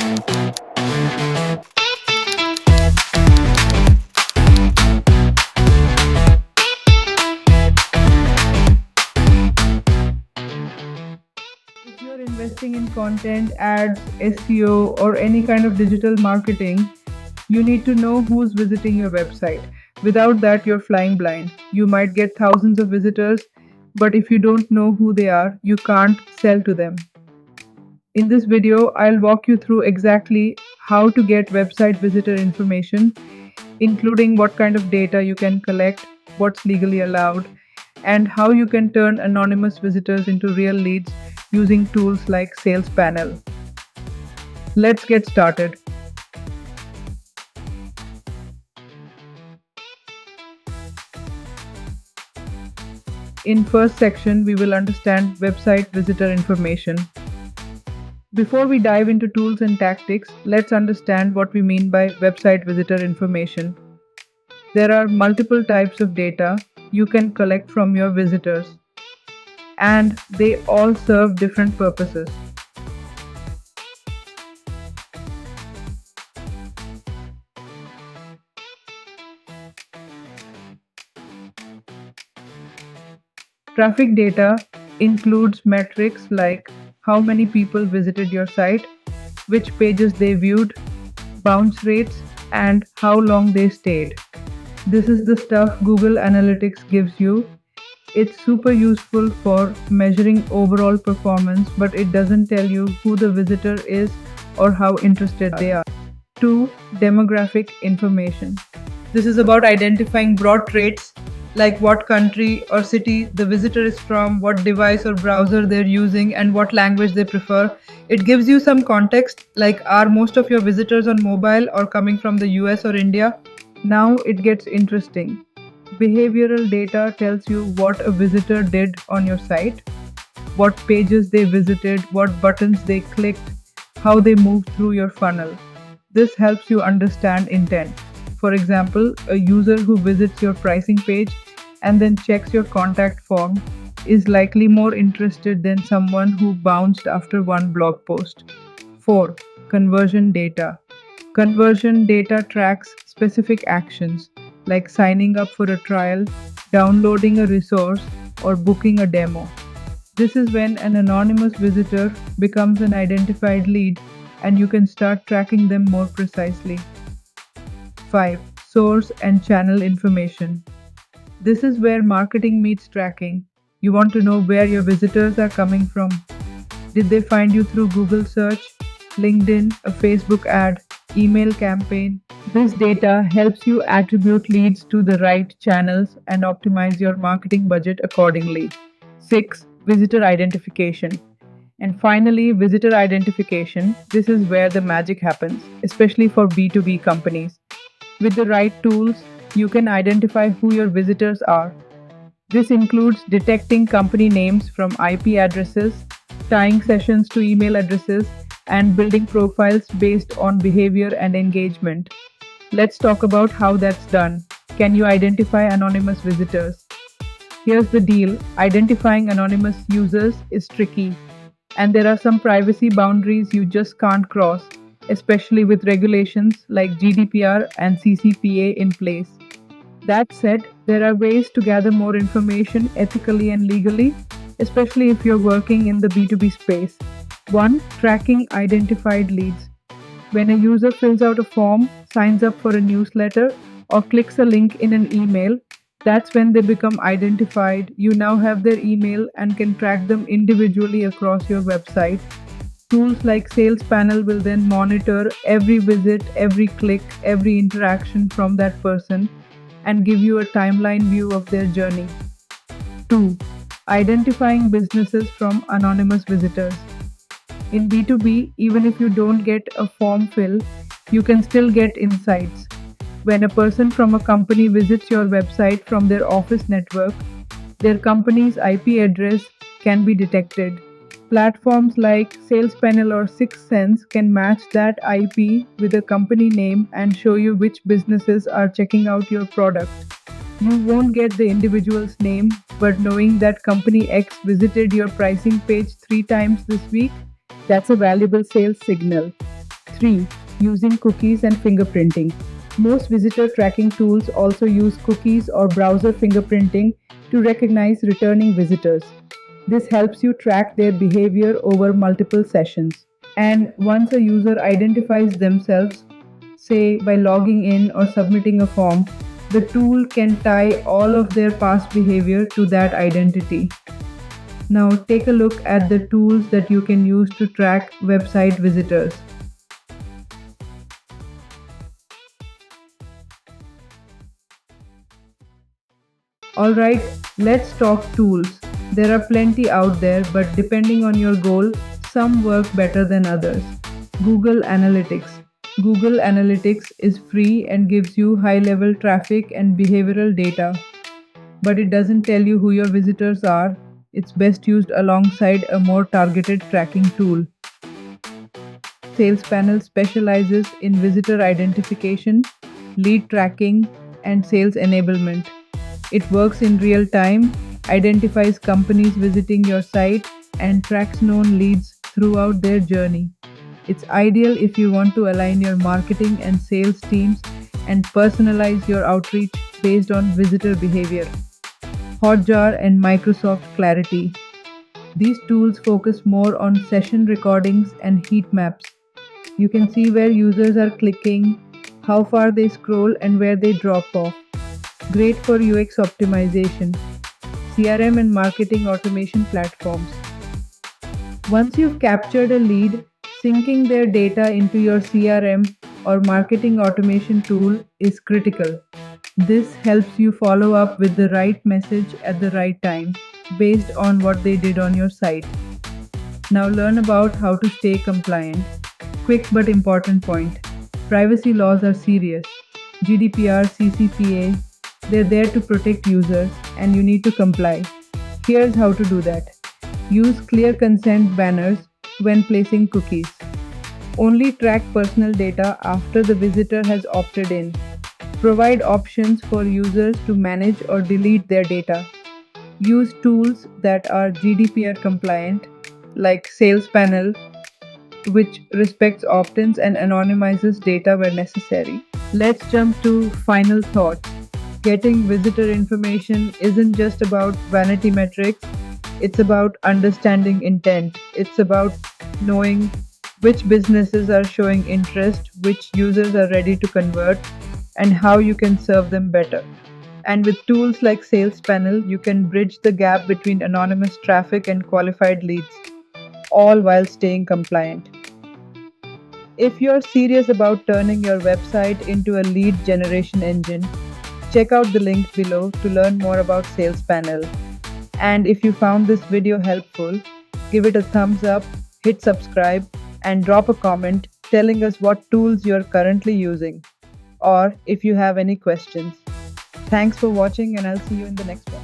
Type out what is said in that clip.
If you're investing in content, ads, SEO, or any kind of digital marketing, you need to know who's visiting your website. Without that, you're flying blind. You might get thousands of visitors, but if you don't know who they are, you can't sell to them. In this video, I'll walk you through exactly how to get website visitor information, including what kind of data you can collect, what's legally allowed, and how you can turn anonymous visitors into real leads using tools like Sales Panel. Let's get started. In first section, we will understand website visitor information. Before we dive into tools and tactics, let's understand what we mean by website visitor information. There are multiple types of data you can collect from your visitors, and they all serve different purposes. Traffic data includes metrics like how many people visited your site, which pages they viewed, bounce rates, and how long they stayed. This is the stuff Google Analytics gives you. It's super useful for measuring overall performance, but it doesn't tell you who the visitor is or how interested they are. 2. Demographic information. This is about identifying broad traits like what country or city the visitor is from, what device or browser they're using, and what language they prefer. It gives you some context like are most of your visitors on mobile or coming from the US or India? Now it gets interesting. Behavioral data tells you what a visitor did on your site, what pages they visited, what buttons they clicked, how they moved through your funnel. This helps you understand intent. For example, a user who visits your pricing page and then checks your contact form is likely more interested than someone who bounced after one blog post. 4. Conversion data. Conversion data tracks specific actions like signing up for a trial, downloading a resource, or booking a demo. This is when an anonymous visitor becomes an identified lead and you can start tracking them more precisely. 5. Source and channel information. This is where marketing meets tracking. You want to know where your visitors are coming from. Did they find you through Google search, LinkedIn, a Facebook ad, email campaign? This data helps you attribute leads to the right channels and optimize your marketing budget accordingly. 6. Visitor identification. And finally, visitor identification. This is where the magic happens, especially for B2B companies. With the right tools, you can identify who your visitors are. This includes detecting company names from IP addresses, tying sessions to email addresses, and building profiles based on behavior and engagement. Let's talk about how that's done. Can you identify anonymous visitors? Here's the deal. Identifying anonymous users is tricky, and there are some privacy boundaries you just can't cross, especially with regulations like GDPR and CCPA in place. That said, there are ways to gather more information ethically and legally, especially if you're working in the B2B space. 1. Tracking identified leads. When a user fills out a form, signs up for a newsletter, or clicks a link in an email, that's when they become identified. You now have their email and can track them individually across your website. Tools like Sales Panel will then monitor every visit, every click, every interaction from that person and give you a timeline view of their journey. 2. Identifying businesses from anonymous visitors. In B2B, even if you don't get a form fill, you can still get insights. When a person from a company visits your website from their office network, their company's IP address can be detected. Platforms like Sales Panel or 6sense can match that IP with a company name and show you which businesses are checking out your product. You won't get the individual's name, but knowing that company X visited your pricing page 3 times this week, that's a valuable sales signal. 3. Using cookies and fingerprinting. Most visitor tracking tools also use cookies or browser fingerprinting to recognize returning visitors. This helps you track their behavior over multiple sessions. And once a user identifies themselves, say by logging in or submitting a form, the tool can tie all of their past behavior to that identity. Now take a look at the tools that you can use to track website visitors. Alright, let's talk tools. There are plenty out there, but depending on your goal, some work better than others. Google Analytics. Google Analytics is free and gives you high level traffic and behavioral data, but it doesn't tell you who your visitors are. It's best used alongside a more targeted tracking tool. Sales Panel specializes in visitor identification, lead tracking, and sales enablement. It works in real time, identifies companies visiting your site, and tracks known leads throughout their journey. It's ideal if you want to align your marketing and sales teams and personalize your outreach based on visitor behavior. Hotjar and Microsoft Clarity. These tools focus more on session recordings and heat maps. You can see where users are clicking, how far they scroll, and where they drop off. Great for UX optimization. CRM and marketing automation platforms. Once you've captured a lead, syncing their data into your CRM or marketing automation tool is critical. This helps you follow up with the right message at the right time based on what they did on your site. Now learn about how to stay compliant. Quick but important point. Privacy laws are serious. GDPR, CCPA, they're there to protect users and you need to comply. Here's how to do that. Use clear consent banners when placing cookies. Only track personal data after the visitor has opted in. Provide options for users to manage or delete their data. Use tools that are GDPR compliant, like Sales Panel, which respects opt-ins and anonymizes data where necessary. Let's jump to final thoughts. Getting visitor information isn't just about vanity metrics, it's about understanding intent. It's about knowing which businesses are showing interest, which users are ready to convert, and how you can serve them better. And with tools like Sales Panel, you can bridge the gap between anonymous traffic and qualified leads, all while staying compliant. If you're serious about turning your website into a lead generation engine, check out the link below to learn more about Sales Panel. And if you found this video helpful, give it a thumbs up, hit subscribe, and drop a comment telling us what tools you're currently using, or if you have any questions. Thanks for watching, and I'll see you in the next one.